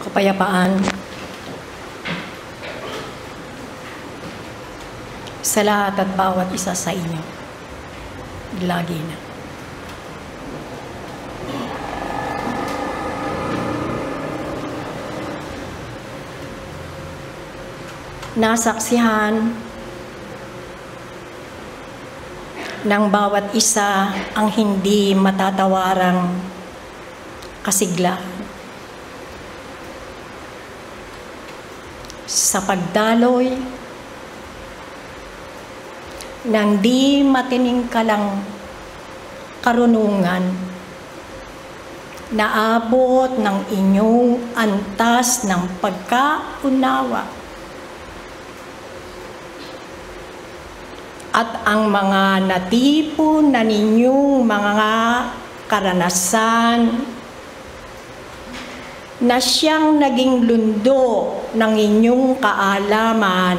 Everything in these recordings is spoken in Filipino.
kapayapaan sa lahat at bawat isa sa inyo. Lagi na. Nasaksihan ng bawat isa ang hindi matatawarang kasiglahan sa pagdaloy ng di matiningkalang karunungan na abot ng inyong antas ng pagkaunawa at ang mga natipon na ninyong mga karanasan na siyang naging lundo ng inyong kaalaman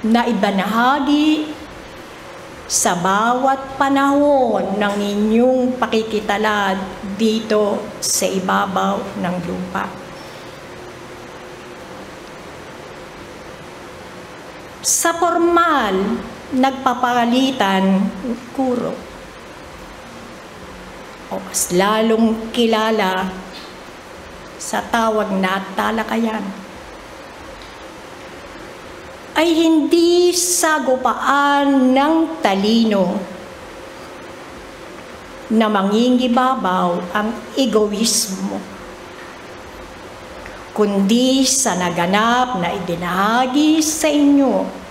na ibanahagi sa bawat panahon ng inyong pakikitalad dito sa ibabaw ng lupa. Sa formal, nagpapalitan kuro o mas lalong kilala sa tawag na talakayan ay hindi sagupaan ng talino na mangingibabaw ang egoismo, kundi sa naganap na idinahagi sa inyo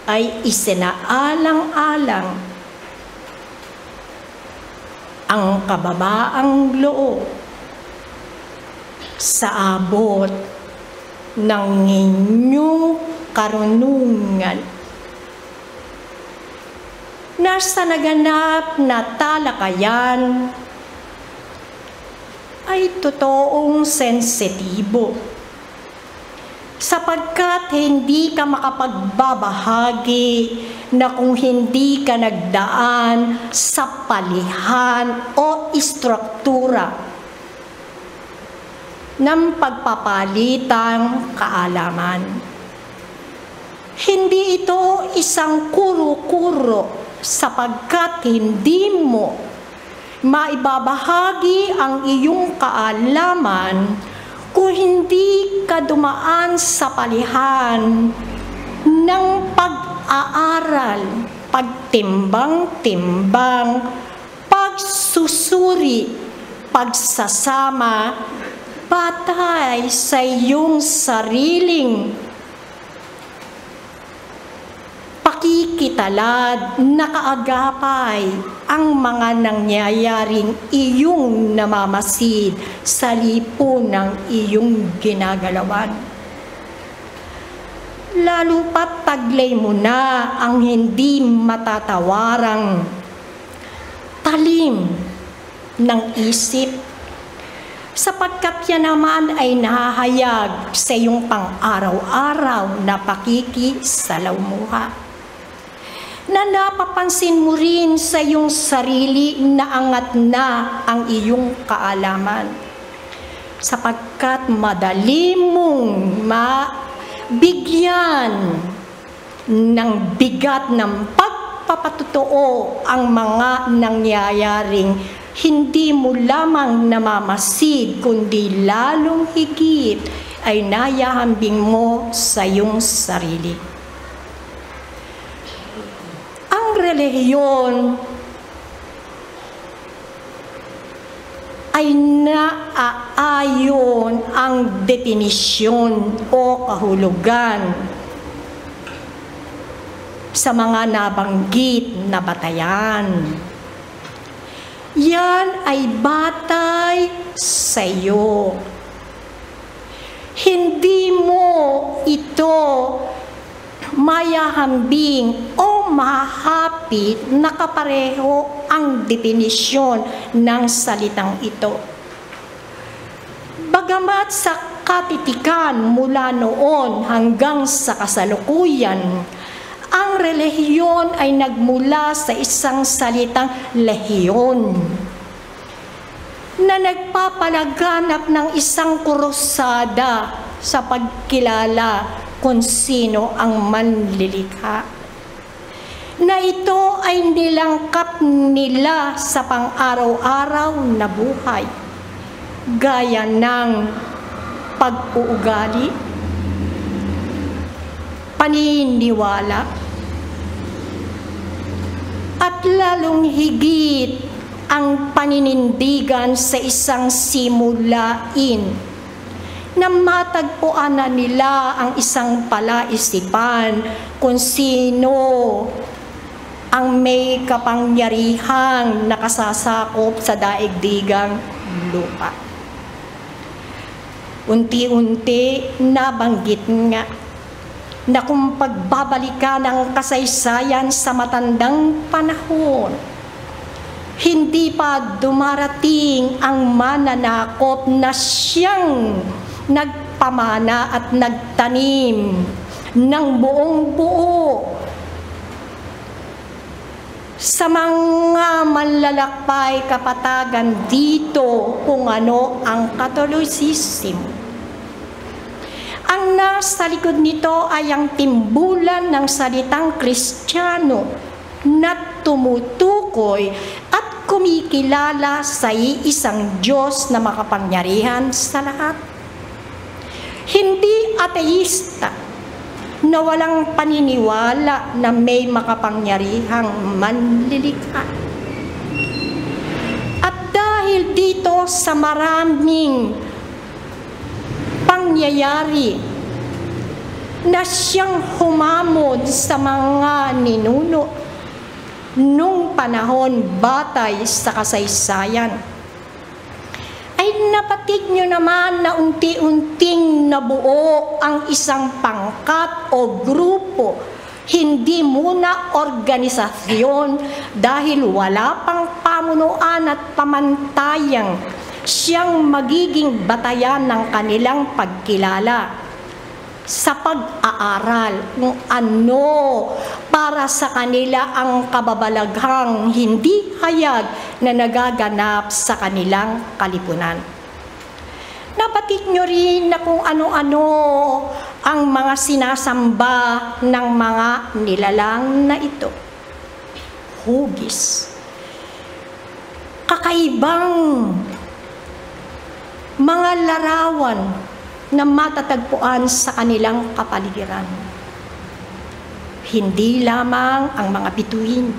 ay isinaalang-alang ang kababaang loob sa abot ng inyong karunungan na sa naganap na talakayan ay totoong sensitibo, sapagkat hindi ka makapagbabahagi na kung hindi ka nagdaan sa palihan o istruktura ng pagpapalitang kaalaman. Hindi ito isang kuro-kuro sapagkat hindi mo maibabahagi ang iyong kaalaman kung hindi ka dumaan sa palihan ng pag-aaral, pagtimbang-timbang, pagsusuri, pagsasama, batay sa iyong sariling pakikitalad na kaagapay ang mga nangyayaring iyong namamasid sa lipunang iyong ginagalawan. Lalo pat taglay mo na ang hindi matatawarang talim ng isip, sapagkat yan naman ay nahahayag sa iyong pang-araw-araw na pakikisalamuha, na napapansin mo rin sa iyong sarili na angat na ang iyong kaalaman, sapagkat madali mong mabigyan ng bigat ng pagpapatotoo ang mga nangyayaring hindi mo lamang namamasid, kundi lalong higit ay nayahambing mo sa iyong sarili. Ang relihiyon ay naaayon ang definisyon o kahulugan sa mga nabanggit na batayan. Yan ay batay sa iyo. Hindi mo ito mayahambing o mahapit na kapareho ang definisyon ng salitang ito. Bagamat sa katitikan mula noon hanggang sa kasalukuyan, ang relihiyon ay nagmula sa isang salitang lehiyon na nagpapalaganap ng isang krusada sa pagkilala kung sino ang manlilikha, na ito ay nilangkap nila sa pang-araw-araw na buhay, gaya ng pag-uugali, paniniwala, at lalong higit ang paninindigan sa isang simulain na matagpuan na nila ang isang palaisipan kung sino ang may kapangyarihang nakasasakop sa daigdigang lupa. Unti-unti nabanggit nga na kung pagbabalikan ang kasaysayan sa matandang panahon, hindi pa dumarating ang mananakop na siyang nagpamana at nagtanim ng buong buo sa mga manlalakbay kapatagan dito kung ano ang Catholicism. Ang nasa likod nito ay ang timbulan ng salitang Kristiyano na tumutukoy at kumikilala sa isang Diyos na makapangyarihan sa lahat. Hindi ateista na walang paniniwala na may makapangyarihang manlilikha. At dahil dito sa maraming pangyayari na siyang humamon sa mga ninuno nung panahon batay sa kasaysayan, ay napatig nyo naman na unti-unting nabuo ang isang pangkat o grupo, hindi muna organisasyon, dahil wala pang pamunuan at pamantayang siyang magiging batayan ng kanilang pagkilala sa pag-aaral kung ano para sa kanila ang kababalaghang hindi hayag na nagaganap sa kanilang kalipunan. Nabatid nyo rin na kung ano-ano ang mga sinasamba ng mga nilalang na ito. Hugis. Kakaibang mga larawan na matatagpuan sa kanilang kapaligiran. Hindi lamang ang mga bituin,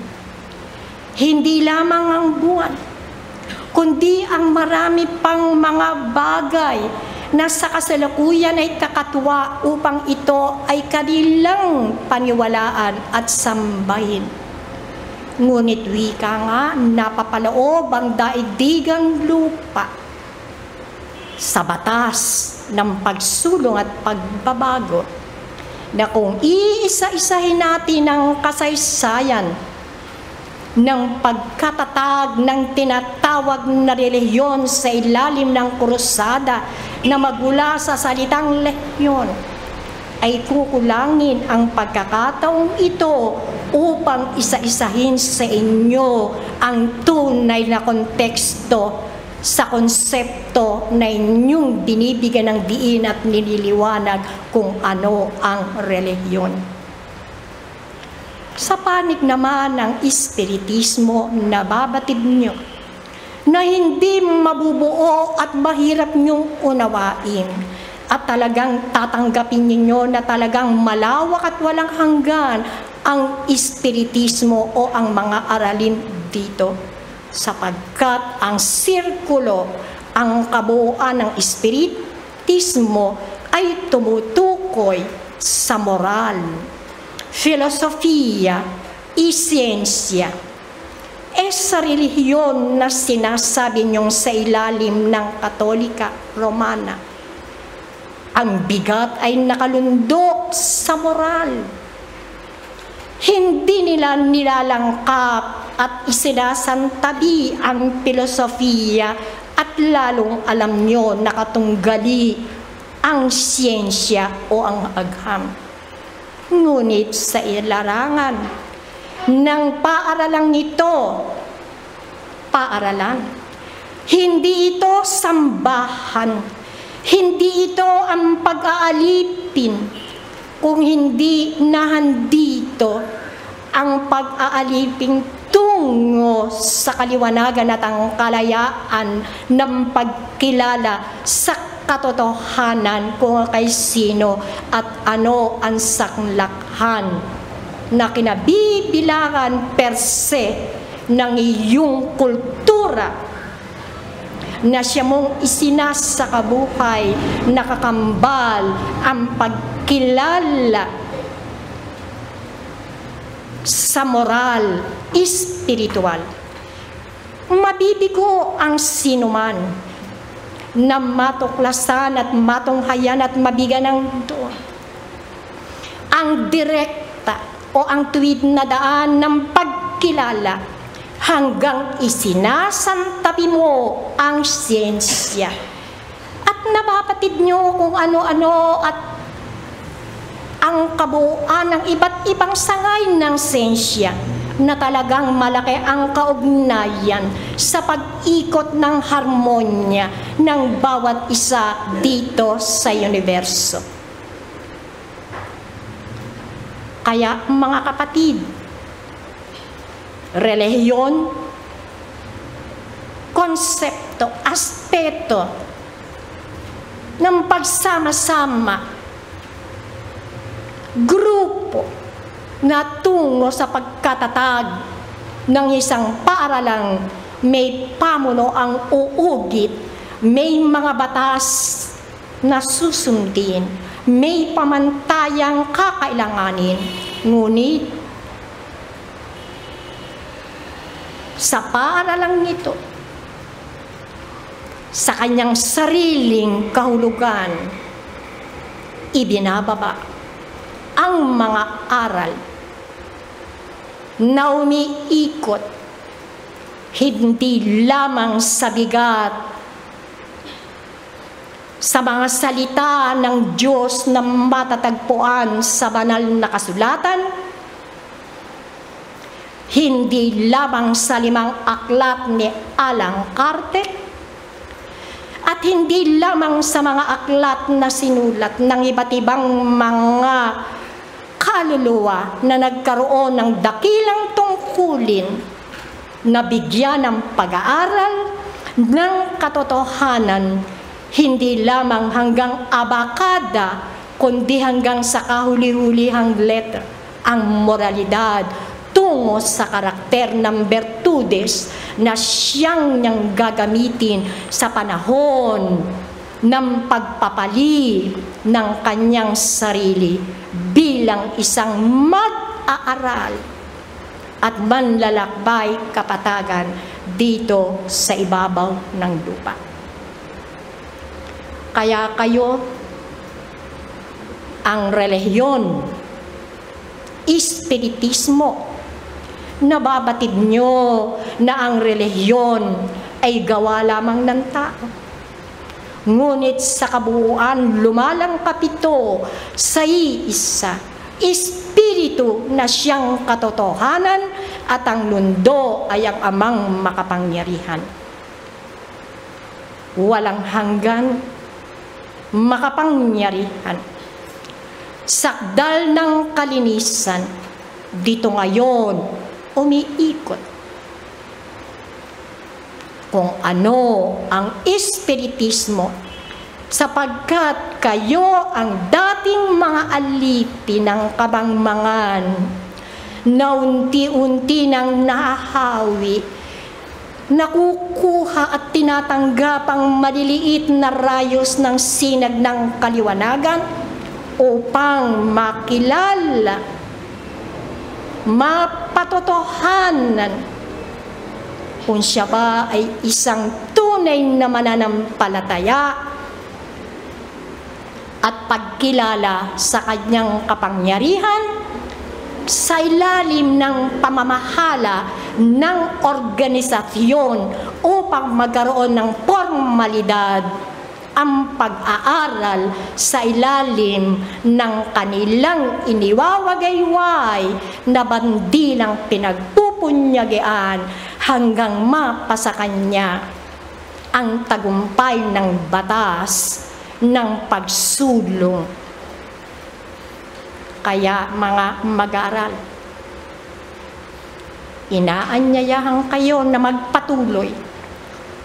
hindi lamang ang buwan, kundi ang marami pang mga bagay na sa kasalukuyan ay kakatuwa upang ito ay kanilang paniwalaan at sambahin. Ngunit wika nga, napapaloob ang daigdigang lupa sa batas ng pagsulong at pagbabago, na kung iisa-isahin natin ang kasaysayan ng pagkatatag ng tinatawag na relihiyon sa ilalim ng krusada na magmula sa salitang lehiyon, ay kukulangin ang pagkakataong ito upang isa-isahin sa inyo ang tunay na konteksto sa konsepto na inyong binibigyan ng diin at nililiwanag kung ano ang relihiyon. Sa panig naman ng Espiritismo, nababatid nyo na hindi mabubuo at mahirap nyong unawain at talagang tatanggapin ninyo na talagang malawak at walang hanggan ang Espiritismo o ang mga aralin dito, sapagkat ang sirkulo, ang kabuuan ng Espiritismo ay tumutukoy sa moral, filosofiya, siyensya, sa relihiyon na sinasabi niyong sa ilalim ng Katolika Romana. Ang bigat ay nakalundok sa moral. Hindi nila nilalangkap at isinasantabi ang filosofiya at lalong alam nyo nakatunggali ang siyensya o ang agham. Ngunit sa ilarangan ng paaralang ito, paaralan, Hindi ito sambahan. Hindi ito ang pag-aalipin. Kung hindi nahandito ang pag-aalipin tungo sa kaliwanagan at ang kalayaan ng pagkilala sa katotohanan kung kay sino at ano ang saklakhan na kinabibilangan per se ng iyong kultura na siya mong isinasakabuhay, nakakambal ang pagkilala sa moral, espiritual. Mabibigo ang sinuman na matuklasan at matunghayan at mabigyan ng doon ang direkta o ang tuwid na daan ng pagkilala hanggang isinasantabi mo ang siyensya. At napapatid nyo kung ano-ano at ang kabuuan ng iba't ibang sangay ng siyensya na talagang malaki ang kaugnayan sa pag-ikot ng harmonya ng bawat isa dito sa universo. Kaya mga kapatid, relihiyon, konsepto, aspeto ng pagsama-sama, grupo na tungo sa pagkatatag ng isang paaralang may pamuno ang uugit, may mga batas na susundin, may pamantayang kakailanganin, ngunit sa paaralang ito, sa kanyang sariling kahulugan, ibinababa ang mga aral na umiikot hindi lamang sa bigat sa mga salita ng Diyos na matatagpuan sa banal na kasulatan, hindi lamang sa 5 aklat ni Allan Kardec, at hindi lamang sa mga aklat na sinulat ng iba't ibang mga kaluluwa na nagkaroon ng dakilang tungkulin na bigyan ng pag-aaral ng katotohanan, hindi lamang hanggang abakada, kundi hanggang sa kahuli-hulihang letra, ang moralidad tungo sa karakter ng bertudes na siyang niyang gagamitin sa panahon ng pagpapali ng kanyang sarili bilang isang mag-aaral at manlalakbay kapatagan dito sa ibabaw ng lupa. Kaya kayo, ang relihiyon, espiritismo, nababatid nyo na ang relihiyon ay gawa lamang ng tao. Ngunit sa kabuuan, lumalangkap ito sa iisa, espiritu na siyang katotohanan at ang mundo ay ang amang makapangyarihan. Walang hanggan, makapangyarihan. Sakdal ng kalinisan, dito ngayon, umiikot kung ano ang espiritismo, sapagkat kayo ang dating mga alipin ng kabangmangan na unti-unti nang nahahawi, nakukuha at tinatanggap ang maliliit na rayos ng sinag ng kaliwanagan upang makilala, mapatotohanan kung siya ba ay isang tunay na mananampalataya at pagkilala sa kanyang kapangyarihan sa ilalim ng pamamahala ng organisasyon upang magkaroon ng formalidad ang pag-aaral sa ilalim ng kanilang iniwawagayway na bandilang pinagpupunyagian hanggang mapasa kanya ang tagumpay ng batas ng pagsulong. Kaya mga mag-aaral, inaanyayahan kayo na magpatuloy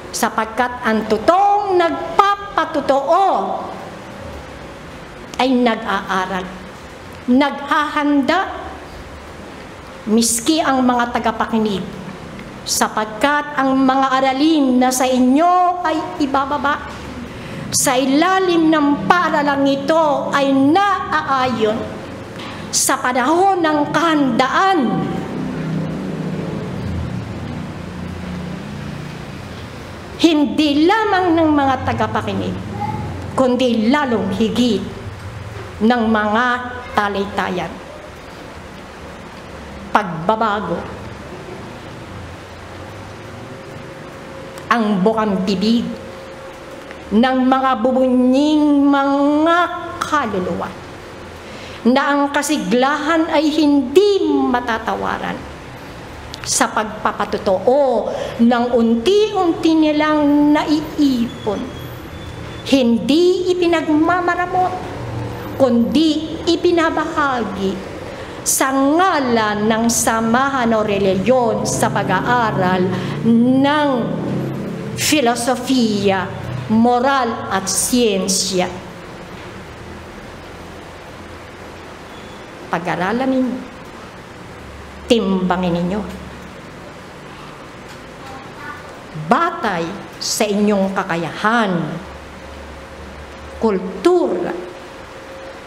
sapagkat ang totoong nagpapatotoo ay nag-aaral, naghahanda, miski ang mga tagapakinig, sapagkat ang mga aralin na sa inyo ay ibababa. Sa ilalim ng paaralang ito ay naaayon sa panahon ng kahandaan. Hindi lamang ng mga tagapakinig, kundi lalong higit ng mga talaytayan. Pagbabago, ang bukang bibig ng mga bubunying mga kaluluwa na ang kasiglahan ay hindi matatawaran sa pagpapatotoo ng unti-unti nilang naiipon. Hindi ipinagmamaramot, kundi ipinabahagi sa ngalan ng samahan o reliyon sa pag-aaral ng filosofiya, moral at siyensya. Pag-aralan ninyo, timbangin ninyo, batay sa inyong kakayahan, kultura,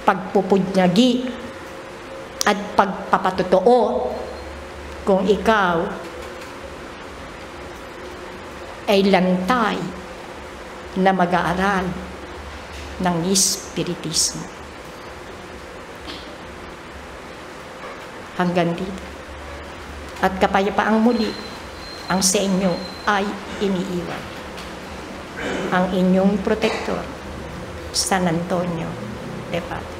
pagpupunyagi at pagpapatotoo kung ikaw ay lantay na mag-aaral ng Espiritismo. Hanggang dito. At kapayapaang muli ang sa inyo ay iniiwan. Ang inyong protektor, San Antonio de Padua.